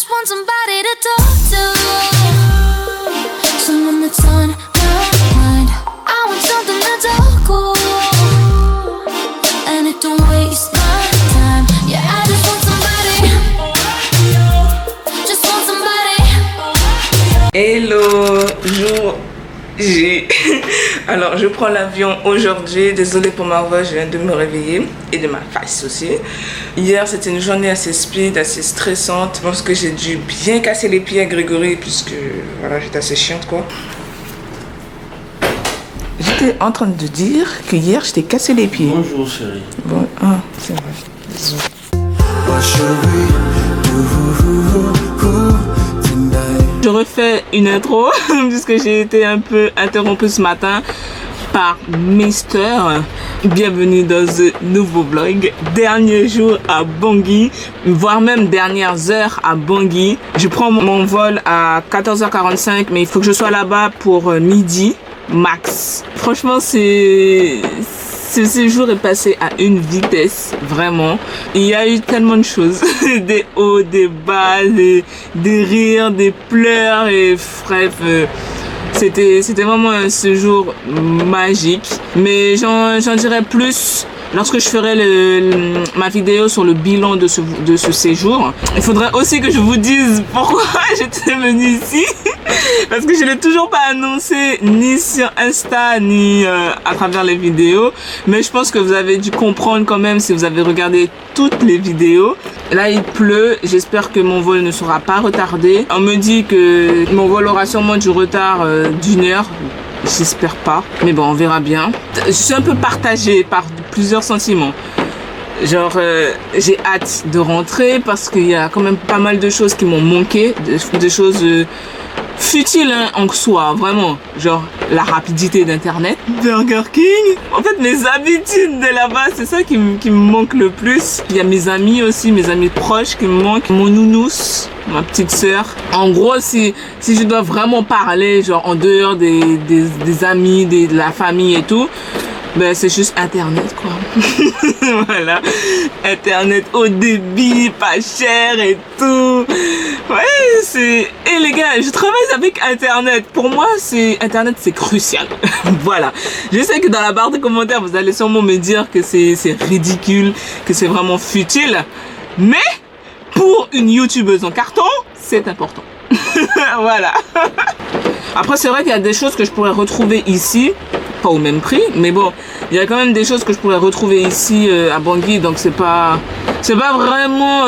just want somebody to talk to, someone that's on my mind. I want something that's all cool, and it don't waste my time. Yeah, I just want somebody, just want somebody. Hello, jour J. Alors je prends l'avion aujourd'hui, désolée pour ma voix, je viens de me réveiller et de ma face aussi. Hier c'était une journée assez speed, assez stressante. Je pense que j'ai dû bien casser les pieds à Grégory puisque voilà, j'étais assez chiante quoi. J'étais en train de dire que hier je t'ai cassé les pieds. Bonjour chérie. Bon, ah, c'est vrai. Désolé. Je refais une intro puisque j'ai été un peu interrompue ce matin par Mister. Bienvenue dans ce nouveau vlog. Dernier jour à Bangui, voire même dernières heures à Bangui. Je prends mon vol à 14h45, mais il faut que je sois là-bas pour midi max. Franchement, ce séjour est passé à une vitesse, vraiment. Il y a eu tellement de choses, des hauts, des bas, des rires, des pleurs, et bref, c'était vraiment un séjour magique. Mais j'en dirai plus lorsque je ferai ma vidéo sur le bilan de ce séjour. Il faudrait aussi que je vous dise pourquoi j'étais venue ici. Parce que je ne l'ai toujours pas annoncé ni sur Insta ni à travers les vidéos. Mais je pense que vous avez dû comprendre quand même si vous avez regardé toutes les vidéos. Là il pleut, j'espère que mon vol ne sera pas retardé. On me dit que mon vol aura sûrement du retard d'1 heure. J'espère pas, mais bon on verra bien. Je suis un peu partagée par plusieurs sentiments. Genre j'ai hâte de rentrer parce qu'il y a quand même pas mal de choses qui m'ont manqué, des choses futiles hein, en soi, vraiment. Genre la rapidité d'internet, Burger King. En fait mes habitudes de là-bas, c'est ça qui me manque le plus. Il y a mes amis aussi, mes amis proches qui me manquent. Mon nounous, ma petite sœur. En gros, si je dois vraiment parler, genre en dehors des amis, de la famille et tout, ben c'est juste internet quoi. Voilà, internet haut débit, pas cher et tout. Ouais, et les gars, je travaille avec internet. Pour moi, internet c'est crucial. Voilà. Je sais que dans la barre de commentaires, vous allez sûrement me dire que c'est ridicule, que c'est vraiment futile. Mais pour une youtubeuse en carton, c'est important. Voilà. Après, c'est vrai qu'il y a des choses que je pourrais retrouver ici, pas au même prix, mais bon, il y a quand même des choses que je pourrais retrouver ici à Bangui, donc c'est pas vraiment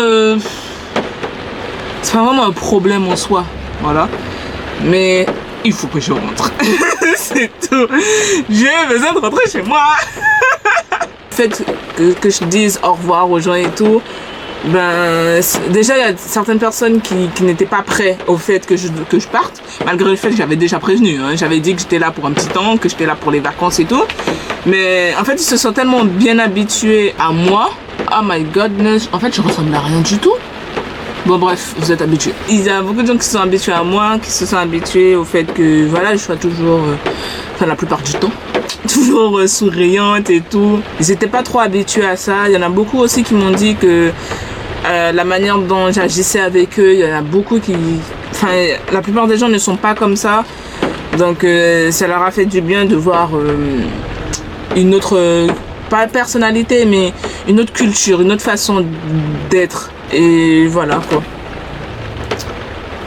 un problème en soi, voilà. Mais il faut que je rentre. C'est tout. J'ai besoin de rentrer chez moi. Le fait que je dise au revoir aux gens et tout, ben déjà il y a certaines personnes qui n'étaient pas prêtes au fait que je parte, malgré le fait que j'avais déjà prévenu hein. J'avais dit que j'étais là pour un petit temps, que j'étais là pour les vacances et tout, mais en fait ils se sont tellement bien habitués à moi. Oh my godness, en fait je ressemble à rien du tout. Bon bref, vous êtes habitués. Il y a beaucoup de gens qui se sont habitués à moi, qui se sont habitués au fait que voilà, je sois toujours, enfin la plupart du temps, toujours souriante et tout. Ils n'étaient pas trop habitués à ça. Il y en a beaucoup aussi qui m'ont dit que la manière dont j'agissais avec eux, il y en a beaucoup qui... Enfin, la plupart des gens ne sont pas comme ça. Donc ça leur a fait du bien de voir une autre, pas personnalité, mais une autre culture, une autre façon d'être. Et voilà quoi.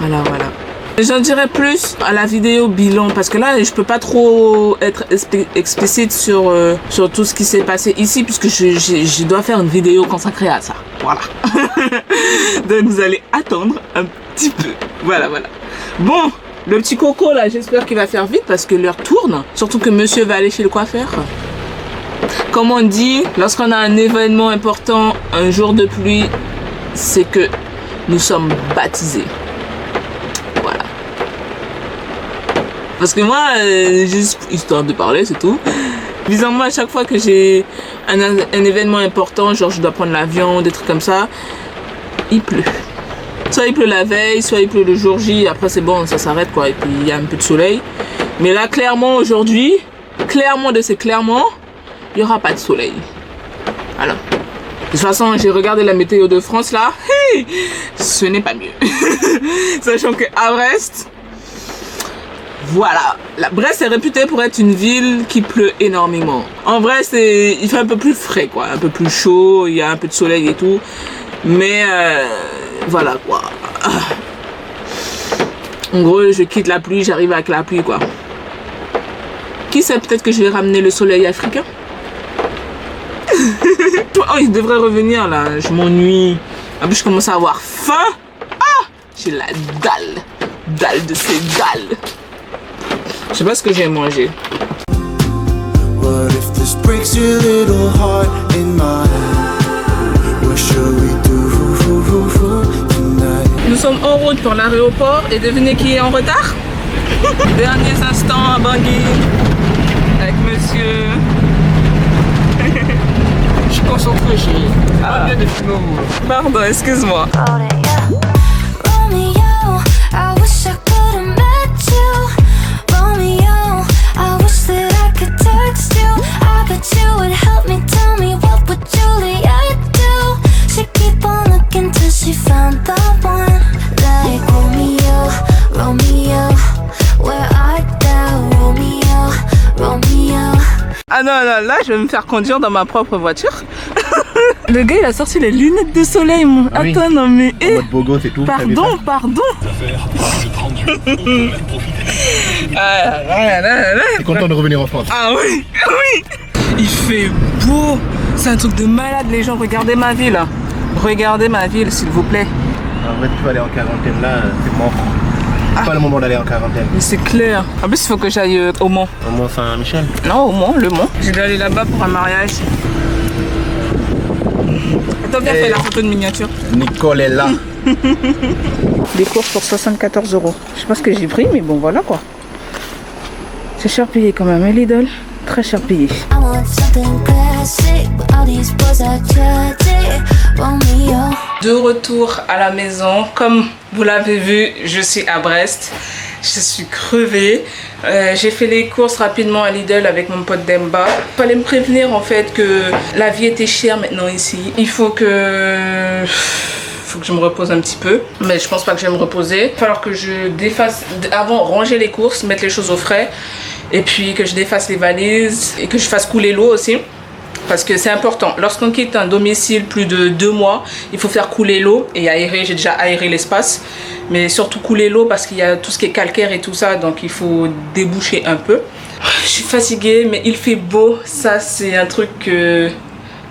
Voilà. J'en dirais plus à la vidéo bilan parce que là je peux pas trop être explicite sur tout ce qui s'est passé ici puisque je dois faire une vidéo consacrée à ça. Voilà. Donc vous allez attendre un petit peu. Voilà. Bon, le petit coco là, j'espère qu'il va faire vite parce que l'heure tourne. Surtout que monsieur va aller chez le coiffeur. Comme on dit, lorsqu'on a un événement important, un jour de pluie, c'est que nous sommes baptisés. Voilà. Parce que moi, juste histoire de parler, c'est tout. Bizarrement, à chaque fois que j'ai un événement important, genre je dois prendre l'avion, des trucs comme ça, il pleut. Soit il pleut la veille, soit il pleut le jour J, après c'est bon, ça s'arrête quoi, et puis il y a un peu de soleil. Mais là, clairement, aujourd'hui, clairement, il n'y aura pas de soleil. Alors, De toute façon, j'ai regardé la météo de France là, ce n'est pas mieux. Sachant que à Brest, voilà, Brest est réputée pour être une ville qui pleut énormément. En vrai, il fait un peu plus frais quoi, un peu plus chaud, il y a un peu de soleil et tout. Mais voilà quoi. En gros, je quitte la pluie, j'arrive avec la pluie quoi. Qui sait, peut-être que je vais ramener le soleil africain. Oh, il devrait revenir là, je m'ennuie. En plus, je commence à avoir faim. Ah, j'ai la dalle de ces dalles. Je sais pas ce que j'ai mangé. What if this breaks your little heart in mine? What should we do tonight? Nous sommes en route pour l'aéroport et devinez qui est en retard? Derniers instants à Bangui avec monsieur. Je suis concentré, chérie. Ah, bien de filmer. Pardon, excuse-moi. Romeo, I wish I could have met you. Romeo, I wish that I could text you. I bet you would help me. Tell me, what would Juliet do? She'd keep on looking till she found the one. Like Romeo, Romeo, where art thou? Romeo, Romeo. Ah non, non, là je vais me faire conduire dans ma propre voiture. Le gars il a sorti les lunettes de soleil. Mon... Ah oui. Attends, non mais. En mode beau gosse et tout. Pardon, pardon. T'es content de revenir en France? Ah oui, oui. Il fait beau. C'est un truc de malade les gens. Regardez ma ville. Regardez ma ville s'il vous plaît. En fait, tu vas aller en quarantaine là, c'est mort. C'est pas le moment d'aller en quarantaine. Mais c'est clair. En plus il faut que j'aille au Mans. Au Mont Saint-Michel. Non, au Mans, le Mans. Je vais aller là-bas pour un mariage. Attends, viens faire la photo de miniature. Nicole est là. Des courses pour 74 €. Je sais pas ce que j'ai pris, mais bon, voilà quoi. C'est cher payé quand même, hein, Lidl. Très cher payé. I want something classic, but all these boys are tragic. Romeo. De retour à la maison. Comme vous l'avez vu, je suis à Brest. Je suis crevée. J'ai fait les courses rapidement à Lidl avec mon pote Demba. Il fallait me prévenir en fait que la vie était chère maintenant ici. Il faut que je me repose un petit peu. Mais je pense pas que je vais me reposer. Il va falloir que je défasse, avant ranger les courses, mettre les choses au frais. Et puis que je défasse les valises et que je fasse couler l'eau aussi. Parce que c'est important. Lorsqu'on quitte un domicile plus de 2 mois, il faut faire couler l'eau et aérer. J'ai déjà aéré l'espace. Mais surtout couler l'eau parce qu'il y a tout ce qui est calcaire et tout ça. Donc il faut déboucher un peu. Je suis fatiguée mais il fait beau. Ça c'est un truc que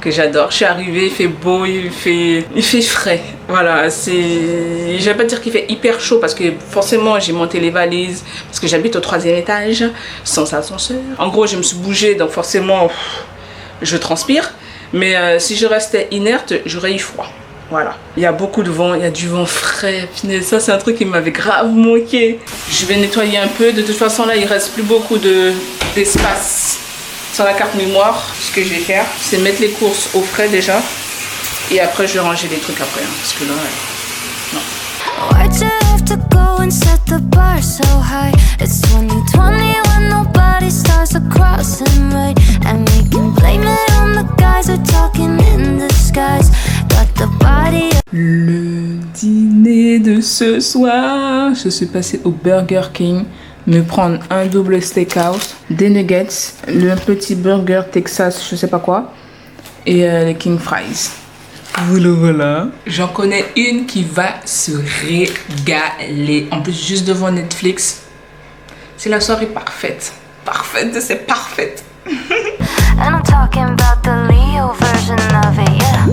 j'adore. Je suis arrivée, il fait beau, il fait frais. Voilà, je vais pas dire qu'il fait hyper chaud parce que forcément j'ai monté les valises parce que j'habite au 3e étage sans ascenseur. En gros, je me suis bougée donc forcément je transpire. Mais si je restais inerte, j'aurais eu froid. Voilà. Il y a beaucoup de vent, il y a du vent frais. Ça, c'est un truc qui m'avait grave manqué. Je vais nettoyer un peu. De toute façon, là, il reste plus beaucoup d'espace sur la carte mémoire. Ce que je vais faire, c'est mettre les courses au frais déjà. Et après, je vais ranger les trucs après. Hein, parce que là, non. Why'd you have to go and set the bar so high? It's 2020 when nobody stars are crossing right. And we can blame it on the guys who are talking in disguise. Got the body. Le dîner de ce soir, je suis passée au Burger King me prendre un double steakhouse, des nuggets, le petit burger Texas, je sais pas quoi, et les king fries. Voilà, voilà. J'en connais une qui va se régaler. En plus, juste devant Netflix. C'est la soirée parfaite. Parfaite, c'est parfaite. And I'm talking about the Leo version of it, yeah.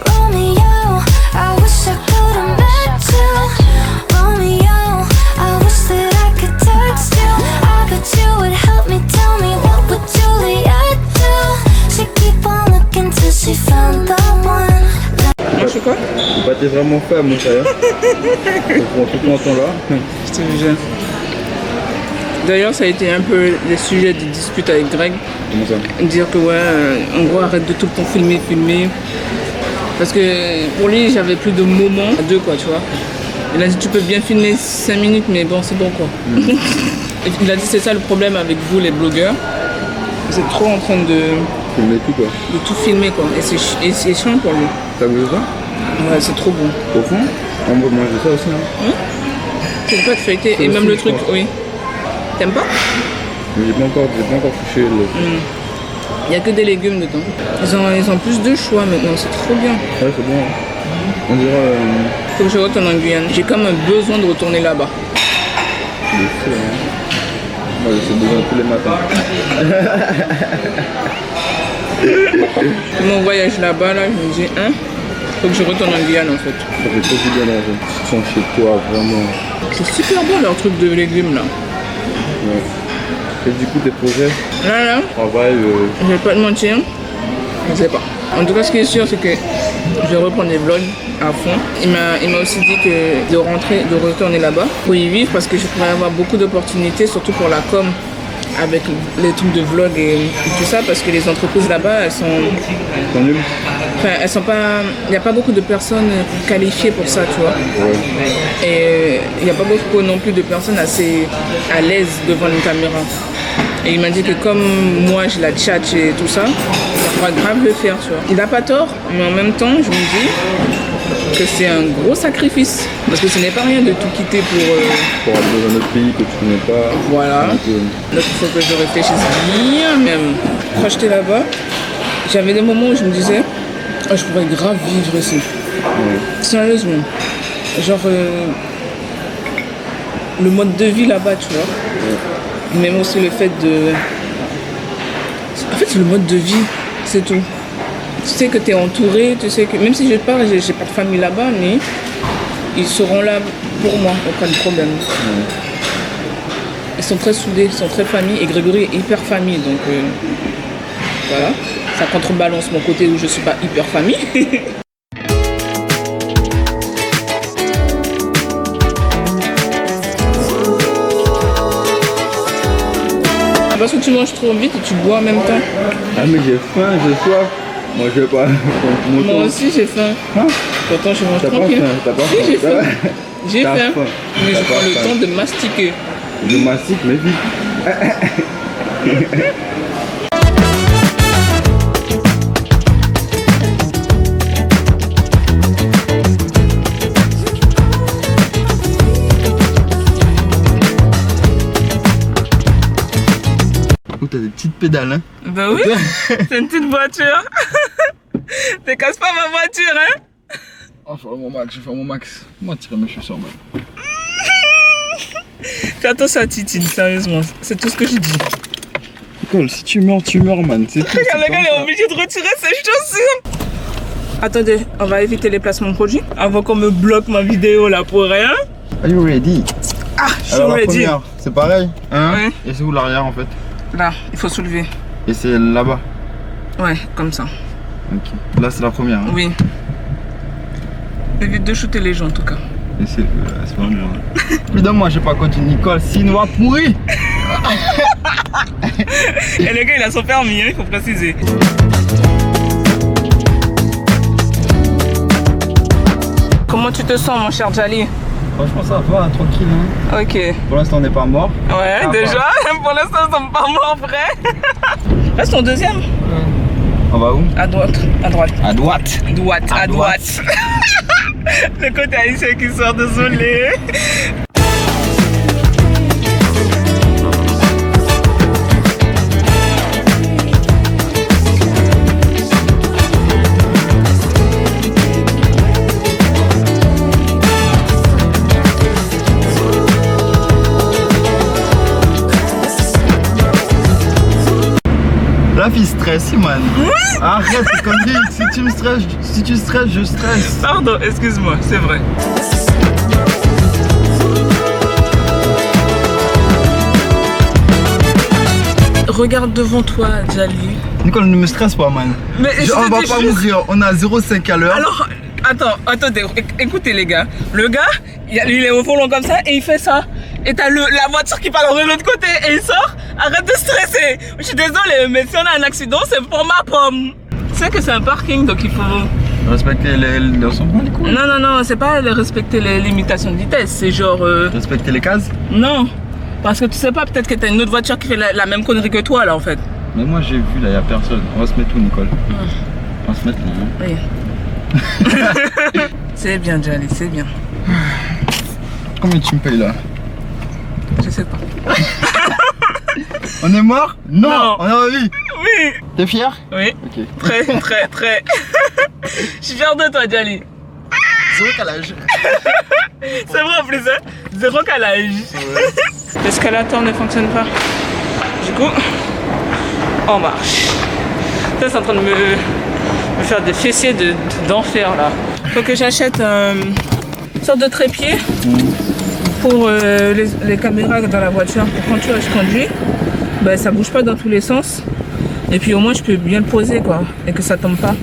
Romeo, I wish I could have met you. Romeo, I wish that I could text you. I bet you would help me. Tell me, what would Juliet do? She keep on looking till she found the one. Moi, je suis quoi? Bah, t'es vraiment fait à mon frère. Pour tout ton temps là. Je te jure. D'ailleurs, ça a été un peu les sujets de dispute avec Greg. Comment ça? Dire que ouais, en gros, arrête de tout le temps filmer. Parce que pour lui, j'avais plus de moments à deux, quoi, tu vois. Il a dit, tu peux bien filmer 5 minutes, mais bon, c'est bon, quoi. Il a dit, c'est ça le problème avec vous, les blogueurs. Vous êtes trop en train de Filmer tout quoi. de tout filmer quoi. Et c'est chiant pour lui. T'as goûté ça? Ouais, c'est trop bon. Au fond, on peut manger ça aussi. Hein. C'est une pâte feuilletée. Ça Et même aussi, le je truc, pense. oui. T'aimes pas? Mais j'ai pas encore touché le. Il n'y a que des légumes dedans. Ils ont plus de choix maintenant, c'est trop bien. Ouais, c'est bon. Hein. On dirait. Faut que je retourne en Guyane. J'ai comme un besoin de retourner là-bas. Le feu, hein. Moi, j'ai besoin tous les matins. Mon voyage là-bas, là, je me dis, hein, faut que je retourne en Guyane en fait. Ça fait trop du bien là. Tu te sens chez toi, vraiment. C'est super bon leur truc de légumes là. Ouais. Et du coup, tes projets, Là, travail, je vais pas te mentir, je sais pas. En tout cas, ce qui est sûr, c'est que je vais reprendre les vlogs à fond. Il m'a aussi dit que de retourner là-bas pour y vivre parce que je pourrais avoir beaucoup d'opportunités, surtout pour la com, avec les trucs de vlog et tout ça, parce que les entreprises là-bas, elles sont... t'en nul. Enfin, elles sont pas... Il n'y a pas beaucoup de personnes qualifiées pour ça, tu vois. Ouais. Et il n'y a pas beaucoup non plus de personnes assez à l'aise devant une caméra. Et il m'a dit que comme moi j'ai la tchatch et tout ça, ça pourra grave le faire, tu vois. Il n'a pas tort, mais en même temps, je me dis que c'est un gros sacrifice. Parce que ce n'est pas rien de tout quitter pour... Pour aller dans un autre pays que tu connais pas. Voilà. Donc, Donc il faut que je réfléchisse bien même. Quand j'étais là-bas, j'avais des moments où je me disais, oh, je pourrais grave vivre ici. ouais. Sérieusement. Genre, le mode de vie là-bas, tu vois. Même aussi le fait de... En fait, c'est le mode de vie, c'est tout. Tu sais que tu es entouré, tu sais que... Même si je pars, j'ai pas de famille là-bas, mais ils seront là pour moi, aucun problème. Ils sont très soudés, ils sont très famille, et Grégory est hyper famille, donc voilà. Ça contrebalance mon côté où je suis pas hyper famille. Parce que tu manges trop vite et tu bois en même temps. Ah, mais j'ai faim, j'ai soif. Moi, je vais pas. Moi aussi j'ai faim. Hein? Pourtant je mange T'as pas tranquille. faim, t'as pas Si, faim. j'ai faim. J'ai T'as faim. faim. Mais T'as je pas prends le faim. temps de mastiquer. Je mastique, mais vite. Oh, t'as des petites pédales, hein? Bah oui, c'est une petite voiture. Te casse pas ma voiture, hein? Oh, je vais faire mon max. Moi, tirer mes chaussures, man. Fais attention à Titine, sérieusement. C'est tout ce que je dis. Nicole, si tu meurs, man. C'est tout. Regarde, le gars, il est obligé de retirer ses chaussures. Attendez, on va éviter les placements produits avant qu'on me bloque ma vidéo là pour rien. Are you ready? Ah, je suis Alors, la ready. première, c'est pareil, hein? Ouais. Et c'est où l'arrière, en fait? Là, il faut soulever. Et c'est là-bas. Ouais, comme ça. Ok. Là, c'est la première. Hein? Oui. Évite de shooter les gens en tout cas. Et c'est pas moi. Évidemment, j'ai pas connu Nicole, sinon va pourrir. Et le gars, il a son permis, hein, il faut préciser. Comment tu te sens, mon cher Jali? Franchement, ça va, tranquille. Hein. Ok. Pour l'instant, on n'est pas mort. Ouais, Ça déjà, va. pour l'instant, nous sommes pas morts prêts. Reste en deuxième. On va où? À droite. À droite. À droite. Droite, à droite. Le côté haïtien qui sort, désolé. La fille stresse, man. Arrête, c'est comme dit, si tu stresses, je stresse. Pardon, excuse-moi, c'est vrai. Regarde devant toi, Jali. Nicole, ne me stresse pas, man. Mais On va pas mourir, on a 0,5 à l'heure. Alors, attendez, écoutez les gars. Le gars, il est au volant comme ça et il fait ça. Et t'as la voiture qui parle de l'autre côté et il sort. Arrête de stresser. Je suis désolée, mais si on a un accident, c'est pour ma pomme. Tu sais que c'est un parking, donc il faut... Respecter les couilles. Non, c'est pas respecter les limitations de vitesse, c'est genre... Respecter les cases. Non, parce que tu sais pas, peut-être que t'as une autre voiture qui fait la même connerie que toi là en fait. Mais moi j'ai vu là, y a personne. On va se mettre où, Nicole? On va se mettre là. Oui. C'est bien, Jali, c'est bien. Combien tu me payes là? Je sais pas. On est mort? Non, Non. on est en vie. Oui. T'es fier? Oui. Ok. Très. Je suis fier de toi, Jali. Zéro calage. C'est vrai en plus, hein? Zéro calage. Ouais. L'escalator ne fonctionne pas. Du coup, on marche. Ça, c'est en train de me faire des fessiers d'enfer là. Faut que j'achète une sorte de trépied pour les caméras dans la voiture. Pour quand je conduis, ben, ça bouge pas dans tous les sens. Et puis au moins je peux bien le poser quoi. Et que ça tombe pas.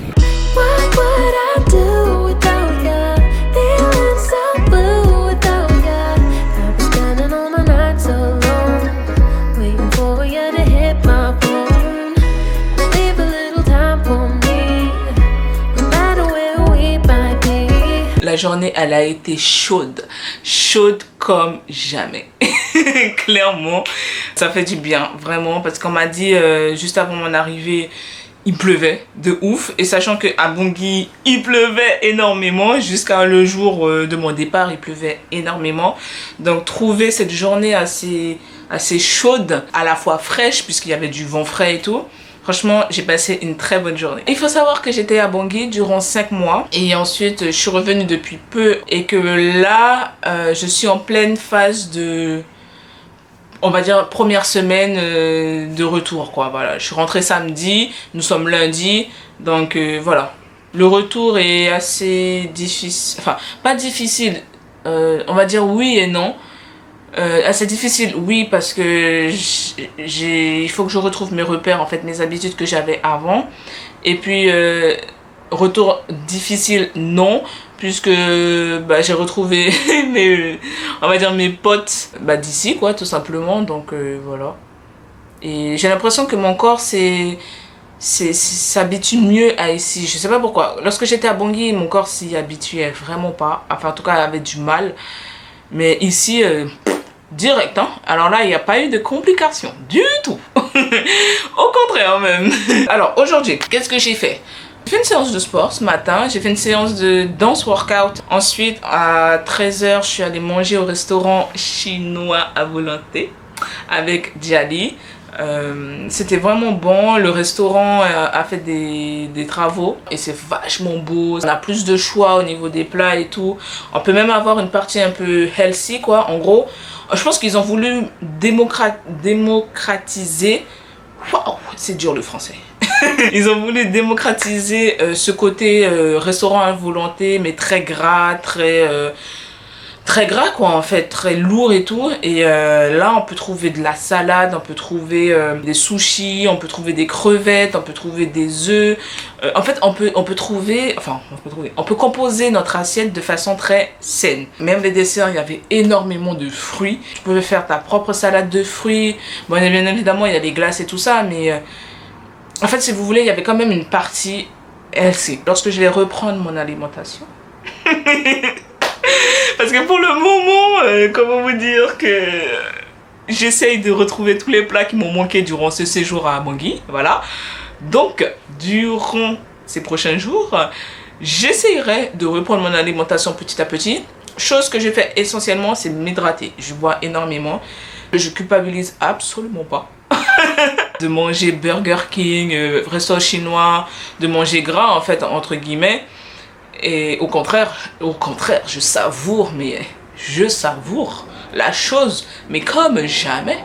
What would I do without you? Feeling so blue without you. I've been spending all my nights alone, waiting for you to hit my phone. Leave a little time for me, no matter where we might be. La journée, elle a été chaude. Chaude comme jamais. Clairement. Ça fait du bien, vraiment. Parce qu'on m'a dit, juste avant mon arrivée, il pleuvait de ouf. Et sachant qu'à Bangui, il pleuvait énormément. Jusqu'à le jour de mon départ, il pleuvait énormément. Donc, trouver cette journée assez chaude, à la fois fraîche, puisqu'il y avait du vent frais et tout. Franchement, j'ai passé une très bonne journée. Il faut savoir que j'étais à Bangui durant 5 mois. Et ensuite, je suis revenue depuis peu. Et que là, je suis en pleine phase de... on va dire première semaine de retour quoi. Voilà, je suis rentrée samedi, nous sommes lundi, donc voilà. Le retour est assez difficile, enfin pas difficile, on va dire oui et non. Assez difficile oui parce que il faut que je retrouve mes repères en fait, mes habitudes que j'avais avant. Et puis retour difficile non, puisque bah, j'ai retrouvé on va dire mes potes bah, d'ici quoi tout simplement, donc voilà. Et j'ai l'impression que mon corps s'habitue mieux à ici, je sais pas pourquoi. Lorsque j'étais à Bangui, mon corps s'y habituait vraiment pas, enfin en tout cas avait du mal, mais ici direct hein. Alors là il n'y a pas eu de complications du tout. Au contraire même. Alors aujourd'hui qu'est-ce que j'ai fait? J'ai fait une séance de sport ce matin, j'ai fait une séance de danse workout. Ensuite, à 13h, je suis allée manger au restaurant chinois à volonté avec Jali. C'était vraiment bon, le restaurant a fait des travaux et c'est vachement beau. On a plus de choix au niveau des plats et tout. On peut même avoir une partie un peu healthy quoi. En gros, je pense qu'ils ont voulu démocratiser. Waouh, c'est dur le français. Ils ont voulu démocratiser ce côté restaurant à volonté, mais très gras, très gras quoi en fait, très lourd et tout. Et là on peut trouver de la salade, on peut trouver des sushis, on peut trouver des crevettes, on peut trouver des œufs. En fait on peut composer notre assiette de façon très saine. Même les desserts, il y avait énormément de fruits. Tu pouvais faire ta propre salade de fruits. Bon bien évidemment il y a les glaces et tout ça, mais en fait si vous voulez il y avait quand même une partie healthy. Lorsque je vais reprendre mon alimentation parce que pour le moment, comment vous dire que j'essaye de retrouver tous les plats qui m'ont manqué durant ce séjour à Bangui, voilà. Donc, durant ces prochains jours, j'essayerai de reprendre mon alimentation petit à petit. Chose que je fais essentiellement, c'est m'hydrater. Je bois énormément. Je culpabilise absolument pas de manger Burger King, restaurant chinois, de manger gras en fait, entre guillemets. Et au contraire, je savoure la chose, mais comme jamais.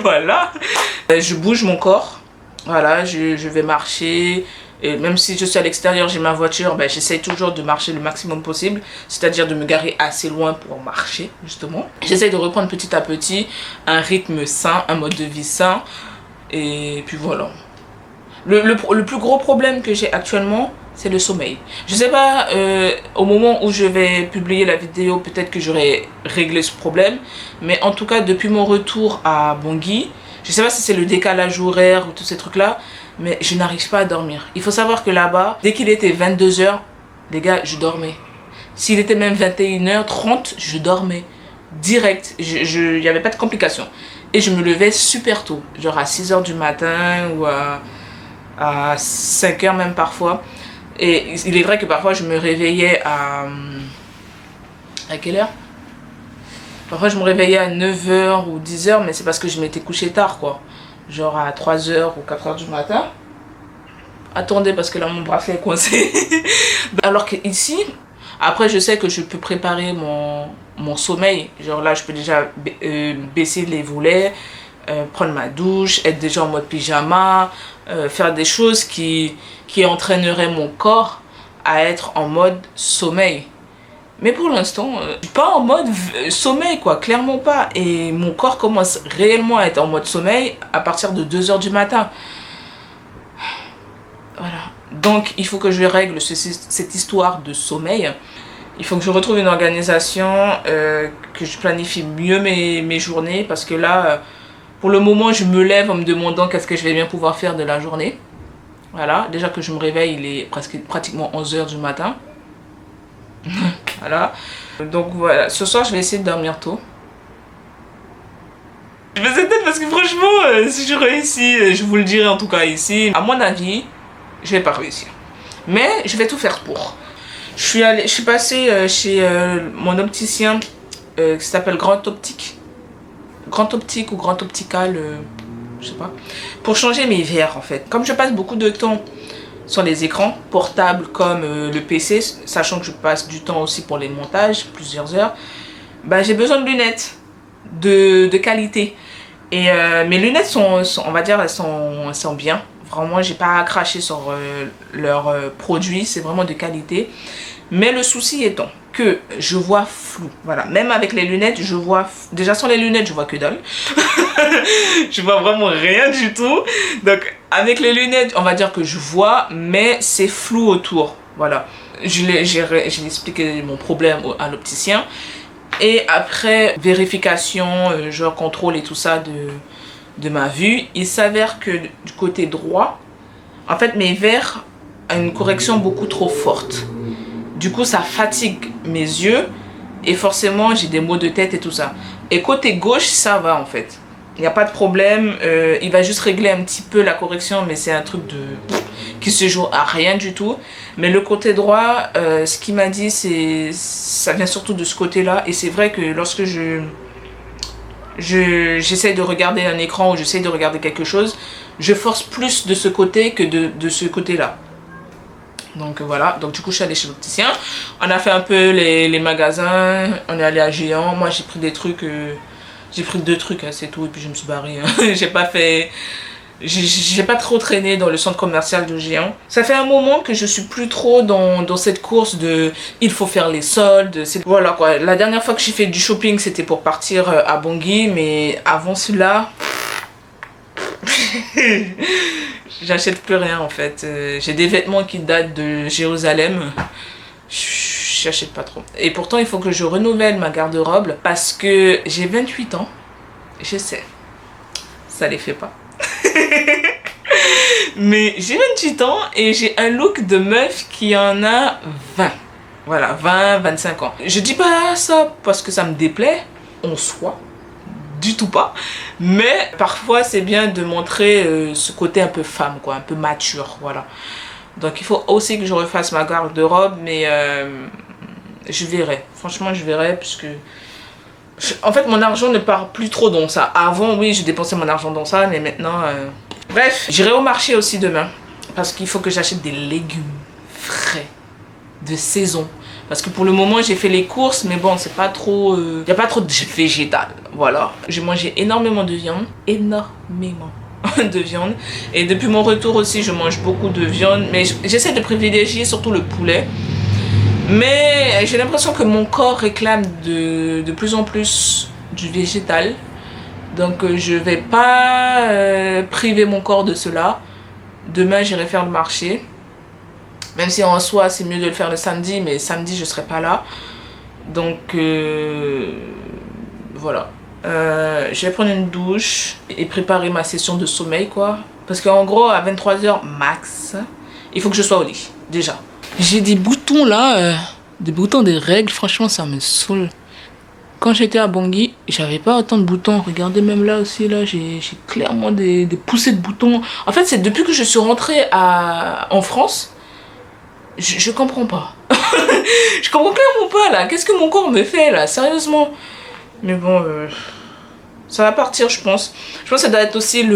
Voilà. Je bouge mon corps. Voilà, je vais marcher. Et même si je suis à l'extérieur, j'ai ma voiture, ben, j'essaye toujours de marcher le maximum possible. C'est-à-dire de me garer assez loin pour marcher, justement. J'essaye de reprendre petit à petit un rythme sain, un mode de vie sain. Et puis voilà. Le plus gros problème que j'ai actuellement, c'est le sommeil. Je sais pas, au moment où je vais publier la vidéo, peut-être que j'aurai réglé ce problème. Mais en tout cas, depuis mon retour à Bangui, je sais pas si c'est le décalage horaire ou tous ces trucs-là, mais je n'arrive pas à dormir. Il faut savoir que là-bas, dès qu'il était 22h, les gars, je dormais. S'il était même 21h30, je dormais. Direct. Il n'y avait pas de complications. Et je me levais super tôt, genre à 6 h du matin ou à 5 h même parfois. Et il est vrai que parfois je me réveillais à quelle heure? Parfois je me réveillais à 9 h ou 10 h, mais c'est parce que je m'étais couché tard quoi. Genre à 3 h ou 4 h du matin. Attendez parce que là mon bracelet est coincé. Alors que ici, après je sais que je peux préparer mon sommeil. Genre là je peux déjà baisser les volets, prendre ma douche, être déjà en mode pyjama, faire des choses qui entraîneraient mon corps à être en mode sommeil. Mais pour l'instant, pas en mode sommeil quoi, clairement pas. Et mon corps commence réellement à être en mode sommeil à partir de 2 h du matin. Voilà. Donc il faut que je règle cette histoire de sommeil. Il faut que je retrouve une organisation, que je planifie mieux mes journées. Parce que là, pour le moment, je me lève en me demandant qu'est-ce que je vais bien pouvoir faire de la journée. Voilà, déjà que je me réveille, il est pratiquement 11 h du matin. Voilà. Donc voilà, ce soir je vais essayer de dormir tôt. Je me sais peut-être parce que franchement, si je réussis, je vous le dirai en tout cas ici. À mon avis, je vais pas réussir. Mais je vais tout faire pour. Je suis passée chez mon opticien qui s'appelle Grand Optique. Grand Optique ou Grand Optical, je sais pas. Pour changer mes verres en fait. Comme je passe beaucoup de temps sur les écrans portables comme le PC, sachant que je passe du temps aussi pour les montages, plusieurs heures, bah, j'ai besoin de lunettes de qualité. Et mes lunettes sont, on va dire, elles sont bien. Vraiment, j'ai pas à cracher sur leurs produits, c'est vraiment de qualité. Mais le souci étant que je vois flou. Voilà, même avec les lunettes, je vois... Déjà sans les lunettes, je vois que dalle. Je vois vraiment rien du tout. Donc avec les lunettes, on va dire que je vois, mais c'est flou autour. Voilà. J'ai expliqué mon problème à l'opticien. Et après vérification, genre contrôle et tout ça de ma vue, il s'avère que du côté droit, en fait mes verres ont une correction beaucoup trop forte. Du coup ça fatigue mes yeux et forcément j'ai des maux de tête et tout ça. Et côté gauche ça va en fait. Il n'y a pas de problème, il va juste régler un petit peu la correction, mais c'est un truc qui se joue à rien du tout. Mais le côté droit, ce qu'il m'a dit, ça vient surtout de ce côté-là. Et c'est vrai que lorsque j'essaie de regarder un écran ou j'essaie de regarder quelque chose, je force plus de ce côté que de ce côté-là. Donc voilà, donc du coup je suis allée chez l'opticien. On a fait un peu les magasins, on est allé à Géant. Moi j'ai pris des trucs... J'ai pris 2 trucs, hein, c'est tout, et puis je me suis barrée. Hein. J'ai pas trop traîné dans le centre commercial de Géant. Ça fait un moment que je suis plus trop dans cette course de il faut faire les soldes. Voilà quoi. La dernière fois que j'ai fait du shopping, c'était pour partir à Bangui, mais avant cela, j'achète plus rien en fait. J'ai des vêtements qui datent de Jérusalem. J'achète pas trop. Et pourtant, il faut que je renouvelle ma garde-robe parce que j'ai 28 ans. Je sais, ça les fait pas. Mais j'ai 28 ans et j'ai un look de meuf qui en a 20. Voilà, 20, 25 ans. Je dis pas ça parce que ça me déplaît en soi. Du tout pas. Mais parfois, c'est bien de montrer ce côté un peu femme, quoi, un peu mature. Voilà. Donc, il faut aussi que je refasse ma garde-robe, mais... je verrai, franchement je verrai puisque en fait mon argent ne part plus trop dans ça. Avant oui je dépensais mon argent dans ça mais maintenant bref, j'irai au marché aussi demain parce qu'il faut que j'achète des légumes frais de saison parce que pour le moment j'ai fait les courses mais bon c'est pas trop y a pas trop de végétal. Voilà, j'ai mangé énormément de viande, de viande et depuis mon retour aussi je mange beaucoup de viande mais j'essaie de privilégier surtout le poulet. Mais j'ai l'impression que mon corps réclame de plus en plus du végétal. Donc je vais pas priver mon corps de cela. Demain j'irai faire le marché. Même si en soi c'est mieux de le faire le samedi. Mais samedi je serai pas là. Donc voilà. Je vais prendre une douche et préparer ma session de sommeil quoi. Parce qu'en gros à 23 h max, il faut que je sois au lit déjà. J'ai des boutons là, des boutons des règles, franchement ça me saoule. Quand j'étais à Bangui, j'avais pas autant de boutons. Regardez, même là aussi, là, j'ai clairement des poussées de boutons. En fait, c'est depuis que je suis rentrée en France, je comprends pas. Je comprends clairement pas, là. Qu'est-ce que mon corps me fait, là? Sérieusement. Mais bon, ça va partir, je pense. Je pense que ça doit être aussi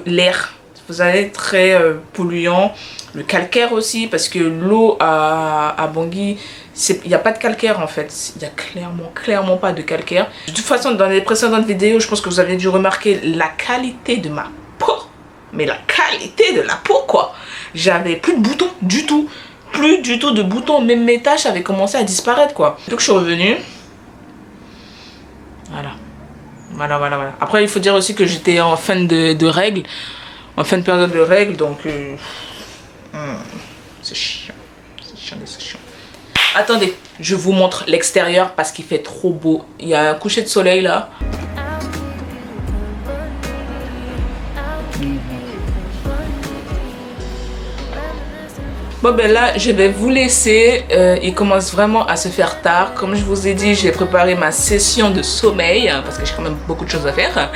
l'air. Vous allez être très polluant. Le calcaire aussi, parce que l'eau à Bangui, il n'y a pas de calcaire en fait. Il n'y a clairement pas de calcaire. De toute façon, dans les précédentes vidéos, je pense que vous avez dû remarquer la qualité de ma peau. Mais la qualité de la peau, quoi. J'avais plus de boutons du tout. Plus du tout de boutons. Même mes taches avaient commencé à disparaître, quoi. Donc je suis revenue. Voilà. Après, il faut dire aussi que j'étais en fin de règles. En fin de période de règles, donc... c'est chiant. C'est chiant. Attendez, je vous montre l'extérieur parce qu'il fait trop beau. Il y a un coucher de soleil là. Bon ben là, je vais vous laisser. Il commence vraiment à se faire tard. Comme je vous ai dit, j'ai préparé ma session de sommeil hein, parce que j'ai quand même beaucoup de choses à faire.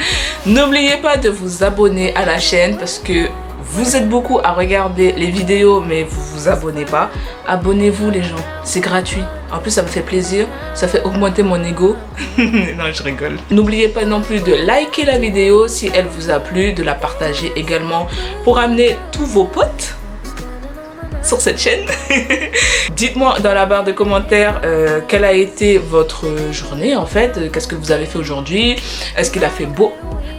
N'oubliez pas de vous abonner à la chaîne parce que vous êtes beaucoup à regarder les vidéos mais vous vous abonnez pas. Abonnez-vous les gens, c'est gratuit. En plus ça me fait plaisir, ça fait augmenter mon ego. Non je rigole. N'oubliez pas non plus de liker la vidéo si elle vous a plu, de la partager également pour amener tous vos potes sur cette chaîne. Dites-moi dans la barre de commentaires quelle a été votre journée en fait. Qu'est-ce que vous avez fait aujourd'hui? Est-ce qu'il a fait beau?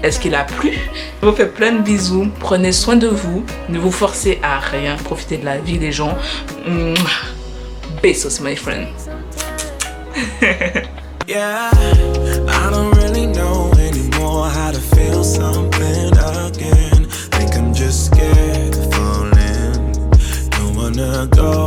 Est-ce qu'il a plu? Je vous fais plein de bisous. Prenez soin de vous. Ne vous forcez à rien. Profitez de la vie des gens. Besos, my friend. Yeah, I don't really know anymore how to feel something again. Think I'm just scared of falling. Don't wanna go